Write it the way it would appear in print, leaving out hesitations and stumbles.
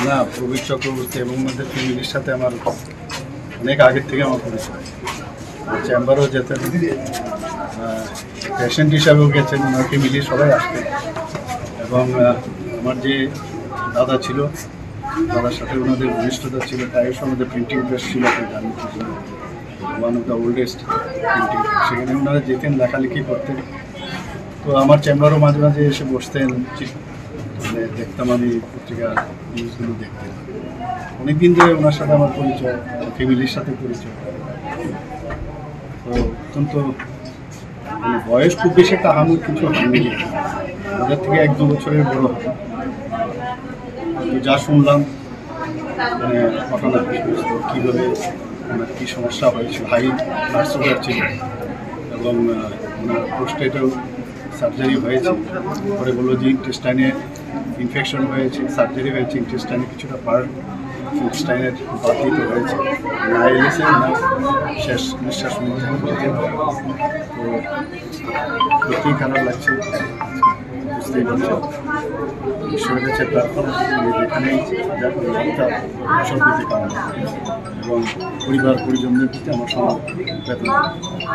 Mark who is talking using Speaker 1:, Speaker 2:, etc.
Speaker 1: না, প্রবীর চক্রবর্তী এবং ওনাদের ফ্যামিলির সাথে আমার অনেক আগের থেকে আমার পরিচয়। চেম্বারও যেতেন, পেশেন্ট হিসাবেও গেছেন, ওনার ফ্যামিলি সবাই আসতেন। এবং আমার যে দাদা ছিল, দাদার সাথে ওনাদের ঘনিষ্ঠতা ছিল, প্রায়শ আমাদের প্রিন্টিং প্রেস ছিল, আপনি জানেন, one of the oldest printing. সেখানে ওনারা যেতেন, লেখালেখি করতেন। তো আমার চেম্বারও মাঝে মাঝে এসে বসতেন, দেখতাম, আমি পত্রিকা নিউজগুলো দেখতেন। অনেকদিন ধরে ওনার সাথে আমার পরিচয়, ফ্যামিলির সাথে পরিচয়। তো অত্যন্ত বয়স খুব বেশি একটা আহামরি কিছু হয়নি, ওদের থেকে 1-2 বছরের বড় হয়। তো যা শুনলাম, ঘটনা কীভাবে ওনার কী সমস্যা হয়েছিল, হাই ব্লাড সুগার ছিল এবং ওনার প্রোস্টেটেও সার্জারি হয়েছে। পরে বললো যে ইন্টেস্টাইনে ইনফেকশন হয়েছে, সার্জারি হয়েছে, ইন্টেস্টাইনে কিছুটা পার্ট ইন্টেস্টাইনের বাদ দিতে হয়েছে, না এলেছে না শেষ নিঃশ্বাস নিতে হয়েছে। তো সত্যিই খারাপ লাগছে, বুঝতেই পারছেন। ঈশ্বরের কাছে প্রার্থনা যেখানেই সব দিতে কামনা এবং পরিবার পরিজনদের প্রতি আমার সমবেদনা।